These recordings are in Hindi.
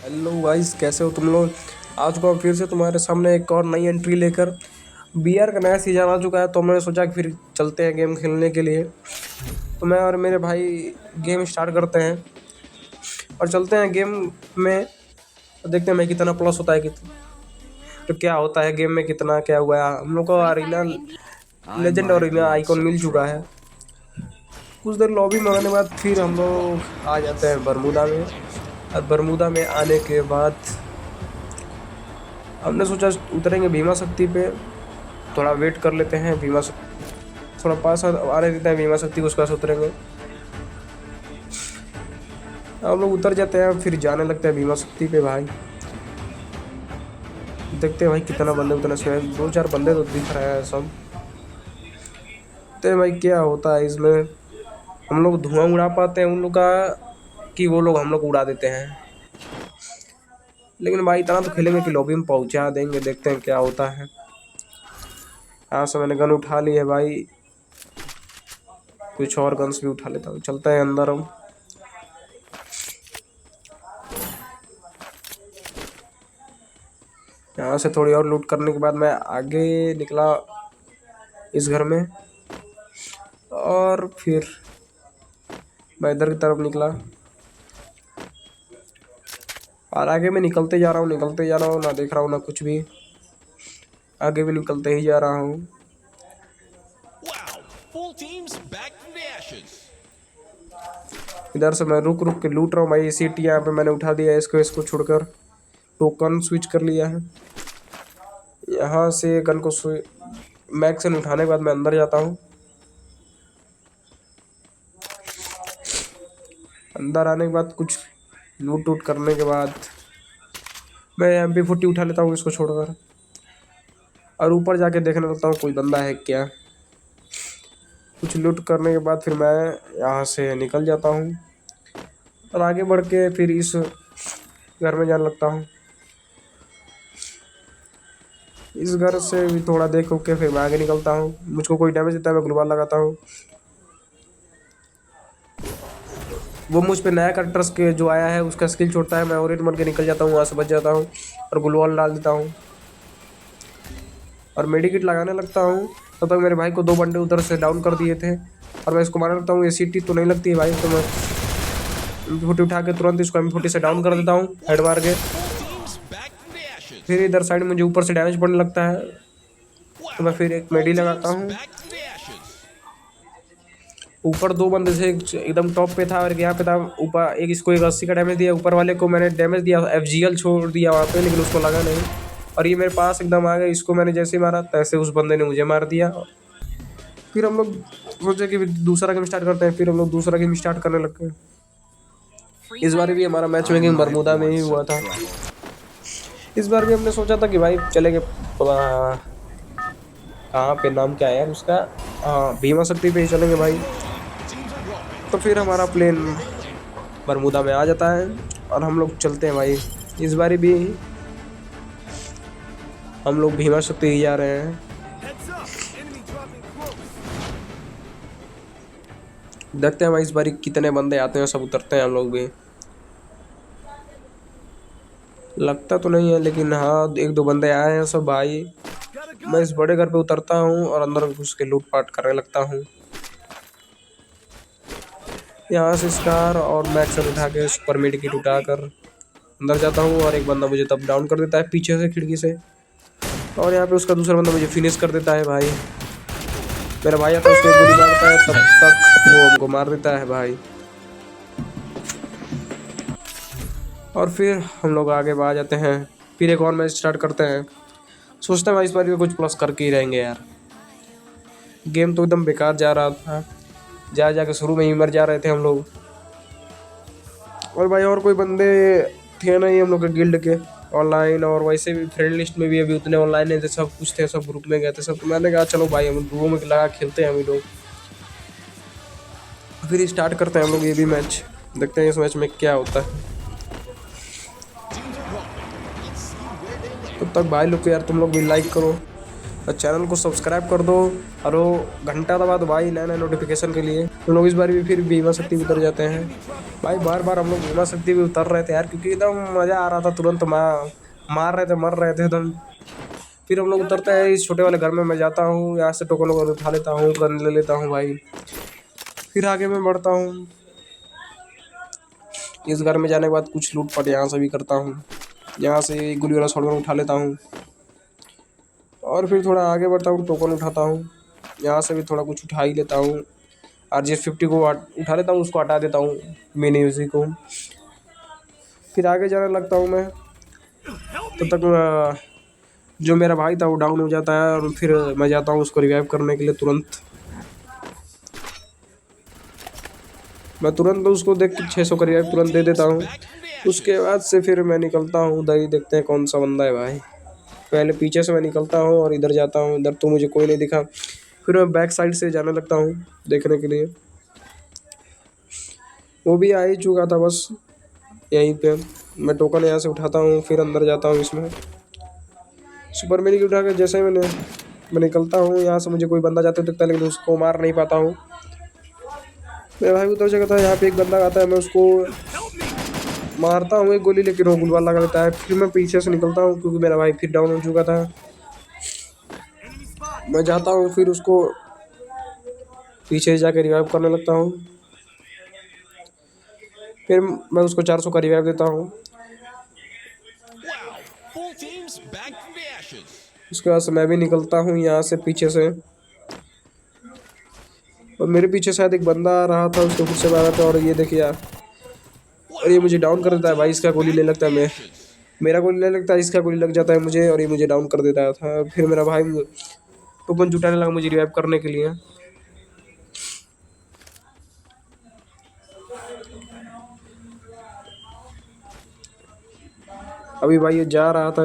हेलो गाइस, कैसे हो तुम लोग। आज को फिर से तुम्हारे सामने एक और नई एंट्री लेकर बीआर का नया सीजन आ चुका है। तो मैंने सोचा कि फिर चलते हैं गेम खेलने के लिए। तो मैं और मेरे भाई गेम स्टार्ट करते हैं और चलते हैं गेम में। तो देखते हैं मैं कितना प्लस होता है, कितना तो क्या होता है गेम में, कितना क्या हुआ है। हम लोग को अरीना I लेजेंड और might arena want icon some मिल चुका है। trouble. कुछ देर लॉबी में आने के बाद फिर हम लोग आ जाते हैं बरमूदा में। और बरमूदा में आने के बाद हमने सोचा उतरेंगे भीमा शक्ति पे, थोड़ा वेट कर लेते हैं। भीमा थोड़ा पास आने देते हैं भीमा शक्ति को, उसके पास उतरेंगे। हम लोग उतर जाते हैं, फिर जाने लगते हैं भीमा शक्ति पे। भाई देखते हैं भाई कितना बंदे उतने से, 2-4 बंदे तो दिख रहे हैं सब। देखते हैं भाई क्या होता है इसमें। हम लोग धुआं उड़ा पाते हैं उन लोग का कि वो लोग हम लोग उड़ा देते हैं। लेकिन भाई इतना तो खेलेंगे कि लॉबी में पहुंचा देंगे। देखते हैं क्या होता है। यहाँ से मैंने गन उठा ली है भाई, कुछ और गन्स भी उठा लेता हूँ। चलते हैं अंदर हम। यहाँ से थोड़ी और लूट करने के बाद मैं आगे निकला इस घर में, और फिर मैं इधर की तरफ निकला और आगे में निकलते जा रहा हूँ, निकलते जा रहा हूँ, ना देख रहा हूँ ना कुछ भी। आगे भी निकलते ही जा रहा हूँ। Wow, full teams back from the ashes. इधर से मैं रुक रुक के लूट रहा हूँ भाई। सीट यहाँ पे मैंने उठा दिया है, इसको छोड़कर टोकन स्विच कर लिया है। यहाँ से गन को मैक्सन उठाने के बाद मैं अंदर जाता हूँ। अंदर आने के बाद कुछ लूट वूट करने के बाद मैं MP40 उठा लेता हूँ, इसको छोड़कर। और ऊपर जाके देखने लगता हूँ कोई बंदा है क्या। कुछ लूट करने के बाद फिर मैं यहाँ से निकल जाता हूँ और आगे बढ़ के फिर इस घर में जाने लगता हूँ। इस घर से भी थोड़ा देख के फिर मैं आगे निकलता हूँ। मुझको कोई डैमेज देता है, मैं ग्लूवाल लगाता हूँ। वो मुझ पे नया कैरेक्टर्स के जो आया है उसका स्किल छोड़ता है, मैं ओरेट बन के निकल जाता हूँ, वहाँ से बच जाता हूँ और ग्लूवाल डाल देता हूँ और मेडिकिट लगाने लगता हूँ। तब तक मेरे भाई को 2 बंदे उधर से डाउन कर दिए थे और मैं इसको मारने लगता हूँ। ACT तो नहीं लगती है भाई, तो मैं MP40 उठा के तुरंत इसको MP40 से डाउन कर देता हूँ, हेड मार के। Full teams back from the ashes. फिर इधर साइड मुझे ऊपर से डैमेज पड़ने लगता है, तो Wow, मैं फिर एक full मेडी लगाता teams हूँ। back from the ashes. ऊपर 2 बंदे थे, एकदम टॉप पे था और यहाँ पे था ऊपर। एक इसको 80 का डैमेज दिया, ऊपर वाले को मैंने डैमेज दिया, FGL छोड़ दिया वहाँ पे, लेकिन उसको लगा नहीं। और ये मेरे पास एकदम आ गया, इसको मैंने जैसे मारा तैसे उस बंदे ने मुझे मार दिया। फिर हम लोग सोचे कि दूसरा गेम स्टार्ट करते हैं। फिर हम लोग दूसरा गेम स्टार्ट करने लग गए। इस बार भी हमारा match I making might Bermuda में ही want हुआ some था। trouble. इस बार भी हमने सोचा था कि भाई चलेंगे कहाँ पे, नाम क्या है यार उसका, हाँ भीमा शक्ति पे ही चलेंगे भाई। Teams are dropping. तो फिर हमारा प्लेन बरमूदा में आ जाता है और हम लोग चलते हैं भाई। इस बारी भी हम लोग भीमा शक्ति ही जा रहे हैं। देखते हैं भाई इस बारी कितने बंदे आते हैं, सब उतरते हैं हम लोग भी। लगता तो नहीं है, लेकिन हाँ 1-2 बंदे आए हैं सब भाई। मैं इस बड़े घर पे उतरता हूँ और अंदर घुस के लूटपाट करने लगता हूँ। यहाँ से स्टार और मैक्स उठा के सुपर मेड किट उठाकर अंदर जाता हूँ और एक बंदा मुझे तब डाउन कर देता है पीछे से खिड़की से। और यहाँ पे उसका दूसरा बंदा मुझे फिनिश कर देता है भाई। मेरा भाई आता है, उसको एक गोली मारता है, तब तक वो हमको मार देता है भाई। और फिर हम लोग आगे आ जाते हैं, फिर एक और मैच स्टार्ट करते हैं। सोचते हैं भाई इस बार भी कुछ प्लस करके ही रहेंगे यार। गेम तो एकदम बेकार जा रहा था, जा जाके शुरू में ही मर जा रहे थे हम लोग। और भाई और कोई बंदे थे नहीं हम लोग के गिल्ड के ऑनलाइन, और वैसे भी फ्रेंड लिस्ट में भी अभी उतने ऑनलाइन नहीं थे, सब कुछ थे, सब ग्रुप में गए थे सब। तो मैंने कहा चलो भाई हम डुओ में लगा खेलते हैं हम लोग। फिर स्टार्ट करते हैं हम लोग ये भी मैच। देखते हैं इस मैच में क्या होता है। Teams are dropping. Let's see where they land. तब तक भाई लोग को यार तुम लोग भी लाइक करो, और चैनल को सब्सक्राइब कर दो और वो घंटा दबा दो भाई नए नए नोटिफिकेशन के लिए। हम लोग इस बार भी फिर बीमा शक्ति भी उतर जाते हैं भाई। बार बार हम लोग बीमा शक्ति भी उतर रहे थे यार, क्योंकि एकदम मज़ा आ रहा था। तुरंत मार रहे थे, मर रहे थे एकदम। फिर हम लोग उतरते हैं इस छोटे वाले घर में। मैं जाता हूँ यहाँ से, टोकन वोकन उठा लेता हूँ, गन ले लेता हूँ भाई। फिर आगे मैं बढ़ता हूँ। इस घर में जाने के बाद कुछ लूटपाट यहाँ से भी करता हूँ। यहाँ से गोली वाला शॉटगन उठा लेता हूँ और फिर थोड़ा आगे बढ़ता हूँ, टोकन उठाता हूँ। यहाँ से भी थोड़ा कुछ उठा ही लेता हूँ। RGS 50 को उठा लेता हूँ, उसको हटा देता हूँ, मिनी यूजी को। फिर आगे जाने लगता हूँ मैं। तब तक जो मेरा भाई था वो डाउन हो जाता है और फिर मैं जाता हूँ उसको रिवाइव करने के लिए। मैं तुरंत उसको देख के 600 का रिवाइव तुरंत दे देता हूँ। उसके बाद से फिर मैं निकलता हूँ उधर ही, देखते हैं कौन सा बंदा है भाई। पहले पीछे से मैं निकलता हूँ और इधर जाता हूँ। इधर तो मुझे कोई नहीं दिखा। फिर मैं बैक साइड से जाने लगता हूँ देखने के लिए। वो भी आ ही चुका था बस यहीं पे। मैं टोकन यहाँ से उठाता हूँ, फिर अंदर जाता हूँ इसमें। सुपर मिनी की उठा के जैसे ही मैं निकलता हूँ यहाँ से, मुझे कोई बंदा जाते हुए दिखता है लेकिन उसको मार नहीं पाता हूँ। मेरा भाई उतर जगह था, यहाँ पे एक बंदा आता है, मैं उसको मारता हूँ एक गोली, लेकिन वो गुलवाल लगा देता है। फिर मैं पीछे से निकलता हूँ क्योंकि मेरा भाई फिर डाउन हो चुका था। मैं जाता हूँ फिर उसको पीछे जाके रिवाइव करने लगता हूँ। फिर मैं उसको 400 का रिवाइव देता हूँ। Wow, full teams back from the ashes. उसके बाद से मैं भी निकलता हूँ यहाँ से पीछे से। और मेरे पीछे शायद एक बंदा आ रहा था, उसके खुद से मारा था। और ये देखिए यार, और ये मुझे डाउन कर देता है भाई। इसका गोली ले लगता है, मेरा गोली ले लगता है, इसका गोली लग जाता है मुझे और ये मुझे डाउन कर देता था। फिर मेरा भाई टोकन जुटाने लगा मुझे रिवाइव करने के लिए। अभी भाई ये जा रहा था,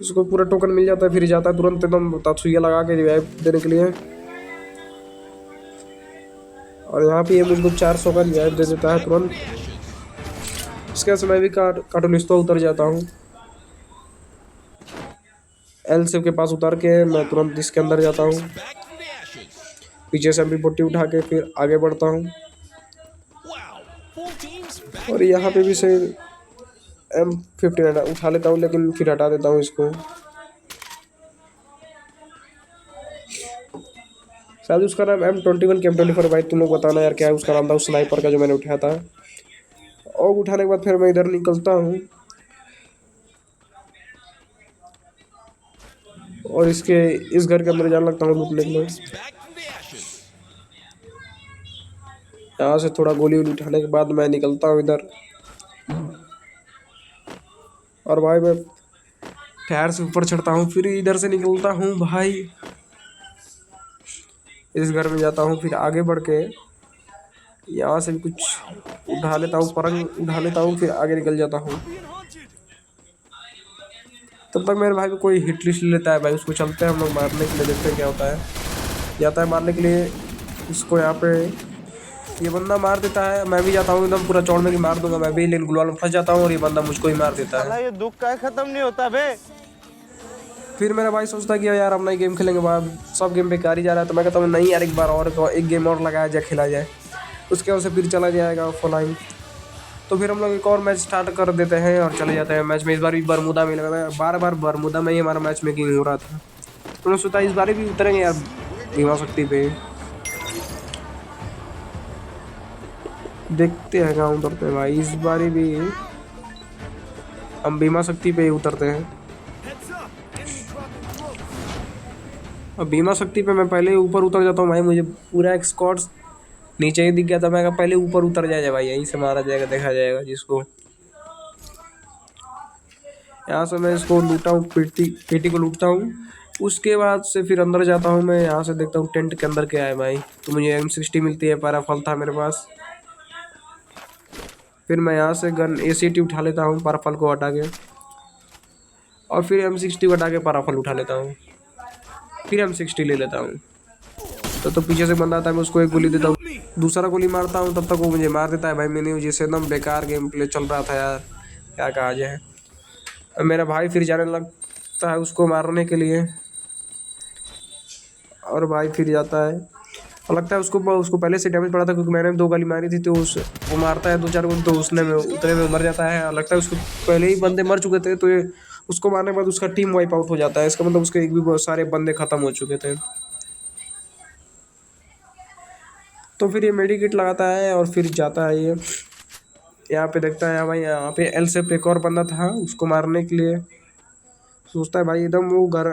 उसको पूरा टोकन मिल जाता है, फिर जाता है तुरंत एकदम तात्सुइया लगा के रिवाइव देने के लिए। और यहाँ पे ये मुझको 400 का रिवाइव दे देता है तुरंत। इसके बाद मैं भी कार्टूनिस्ता उतर जाता हूँ। एल सेव के पास उतर के मैं तुरंत इसके अंदर जाता हूँ। Back from the ashes. पीछे से MP40 उठा के फिर आगे बढ़ता हूँ। Wow, full teams back और from यहाँ the पे भी ashes. से M15 उठा लेता हूँ, लेकिन फिर हटा देता हूँ इसको। शायद उसका नाम M21 के M24 भाई, तुम लोग बताना यार क्या है उसका नाम था उस स्नाइपर का जो मैंने उठाया था। और उठाने के बाद फिर मैं इधर निकलता हूँ और इस घर के अंदर जाने लगता हूँ लूटने के लिए। Back from the ashes. यहाँ से थोड़ा गोली वोली उठाने के बाद मैं निकलता हूँ इधर। और भाई मैं टायर से ऊपर चढ़ता हूँ, फिर इधर से निकलता हूँ भाई। इस घर में जाता हूँ, फिर आगे बढ़ के यहाँ से भी कुछ उठा लेता हूँ, परंग उठा लेता हूँ, फिर आगे निकल जाता हूँ। तब तक मेरे भाई को कोई हिट लिस्ट ले लेता है भाई। उसको चलते हैं हम लोग मारने के लिए, देखते हैं क्या होता है। जाता है मारने के लिए उसको। यहाँ पे ये बंदा मार देता है, मैं भी जाता हूँ एकदम पूरा चौड़ में कि मार दूंगा मैं भी, लेकिन गुलाल में फंस जाता हूँ और ये बंदा मुझको ही मार देता है। ये दुख का खत्म नहीं होता बे। फिर मेरा भाई सोचता है कि यार अब नई गेम खेलेंगे, बाद सब गेम बेकार ही जा रहा है। तो मैं कहता हूँ नहीं यार, एक बार और एक गेम और लगाया जाए, खेला जाए। उसके बाद से फिर चला जाएगा ऑफलाइन। तो फिर हम लोग एक और मैच स्टार्ट कर देते हैं और चले जाते हैं मैच में। इस बार भी बरमुदा में लगा था, बार बार बरमुदा में ही हमारा मैच मेकिंग हो रहा था। तो मैं सोचा इस बार भी उतरेंगे यार बीमा शक्ति पे, देखते हैं कहाँ उतरते हैं भाई। इस बार भी हम बीमा शक्ति पे ही उतरते हैं। अब बीमा शक्ति पे मैं पहले ऊपर उतर जाता हूँ भाई। मुझे पूरा एक स्क्वाड नीचे ही दिख गया था। मैं कहा पहले ऊपर उतर जाए भाई, यहीं से मारा जाएगा, देखा जाएगा जिसको। यहाँ से मैं इसको लूटा हूँ, पेटी को लूटता हूँ। उसके बाद से फिर अंदर जाता हूँ मैं। यहाँ से देखता हूँ टेंट के अंदर क्या है भाई। तो मुझे M60 मिलती है, पैराफल था मेरे पास। फिर मैं यहाँ से गन ACT उठा लेता हूँ पैराफल को हटा के, और फिर M60 को हटा के पैराफल उठा लेता हूँ, फिर M60 ले लेता हूँ। तो पीछे से बंदा आता है, मैं उसको एक गोली देता हूँ, दूसरा गोली मारता हूँ, तब तक वो मुझे मार देता है भाई। मैंने जैसे एकदम बेकार गेम प्ले चल रहा था यार, क्या कहा जाए। अब मेरा भाई फिर जाने लगता है उसको मारने के लिए, और भाई फिर जाता है और लगता है उसको उसको पहले से डैमेज पड़ा था क्योंकि मैंने 2 गोली मारी थी, तो वो मारता है 2-4 गोली, तो उसने में उतने में मर जाता है। और लगता है उसको पहले ही बंदे मर चुके थे, तो ये उसको मारने के बाद उसका टीम वाइप आउट हो जाता है। इसका मतलब उसके एक भी बहुत सारे बंदे खत्म हो चुके थे। तो फिर ये मेडिकेट लगाता है और फिर जाता है ये यहाँ पे, देखता है भाई यहाँ पे एल से एक और बंदा था, उसको मारने के लिए सोचता है भाई एकदम वो घर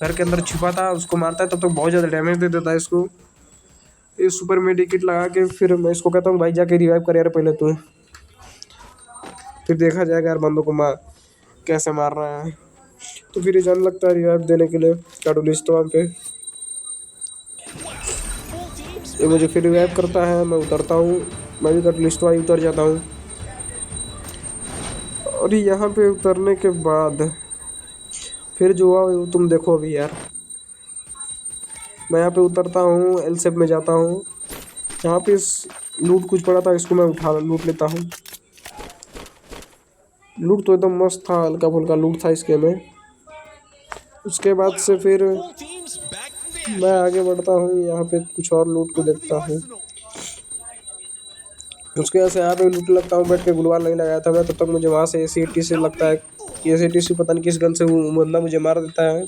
घर के अंदर छिपा था, उसको मारता है तब तो बहुत ज़्यादा डैमेज दे देता है इसको। ये सुपर मेडिकेट लगा के फिर मैं इसको कहता हूँ भाई जाके रिवाइव कर यार पहले तू, फिर देखा जाएगा यार बंदों को मार कैसे मार रहा है। तो फिर ये जाने लगता है रिवाइव देने के लिए कैटलिस्ट वहाँ पे। Full teams ये मुझे फिर रिवाइव करता है, मैं उतरता हूँ, मैं भी कैटलिस्ट वहाँ उतर जाता हूँ। और यहाँ पे उतरने के बाद फिर जो हुआ वो तुम देखो अभी यार। मैं यहाँ पे उतरता हूँ, एल शेप में जाता हूँ, यहाँ पे लूट कुछ पड़ा था, इसको मैं लूट लेता हूँ। लूट तो एकदम मस्त था, हल्का फुल्का लूट था इसके में। उसके बाद से फिर full teams back from the मैं ashes. आगे बढ़ता हूँ, यहाँ पे कुछ और लूट को देखता हूँ। उसके वजह से यहाँ पे लूट लगता हूँ, बैठ के गुलवाल नहीं लगाया था मैं, तब तक मुझे वहाँ से ACT से लगता है कि ACT पता नहीं किस गन से वो बंदा मुझे मार देता है।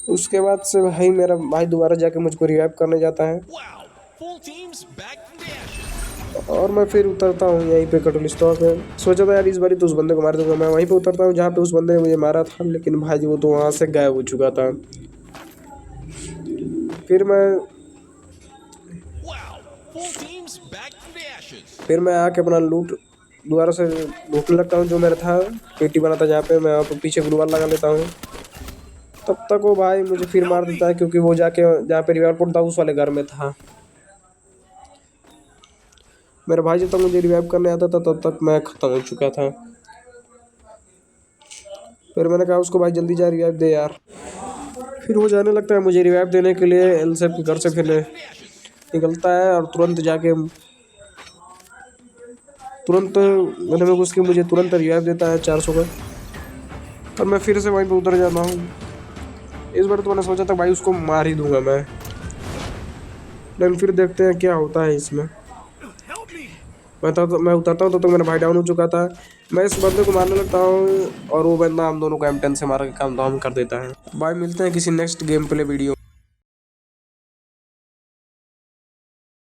उसके बाद से भाई मेरा भाई दोबारा जाके मुझको रिवाइव करने जाता है Wow, full teams back from the ashes. और मैं फिर उतरता हूँ यहीं पे कैटलिस्टवा पे। सोचा था यार इस बारी तो उस बंदे को मार दूंगा, मैं वहीं पे उतरता हूँ जहाँ पे उस बंदे ने मुझे मारा था, लेकिन भाई वो तो वहाँ से गायब हो चुका था। फिर Wow, full teams back from the ashes. मैं आके अपना लूट दोबारा से लूटने लगता हूँ, जो मेरा था पेटी बना था जहाँ पे, मैं वहाँ पे पीछे ग्लूवाल लगा लेता हूँ। तब तक वो भाई मुझे फिर मार देता है क्योंकि वो जाके जहाँ पे रिवाइव पॉइंट था उस वाले घर में था। मेरा भाई जब तक मुझे रिवाइव करने आता था तब तक मैं ख़त्म हो चुका था। फिर मैंने कहा उसको भाई जल्दी जा रिवाइव दे यार। फिर वो जाने लगता है मुझे रिवाइव देने के लिए, एल सेफ के घर से फिर निकलता है और तुरंत जाके तुरंत मैंने उसके मुझे तुरंत रिवाइव देता है 400 का, और मैं फिर से वहीं पे उतर जाता हूँ। इस बार तो मैंने सोचा था भाई उसको मार ही दूंगा मैं, लेकिन फिर देखते हैं क्या होता है इसमें। मैं उतरता हूँ तो मेरा भाई डाउन हो चुका था। मैं इस बंदे को मारने लगता हूँ और वो बंदा हम दोनों को M10 से मार के काम धाम कर देता है। भाई मिलते हैं किसी नेक्स्ट गेम प्ले वीडियो में।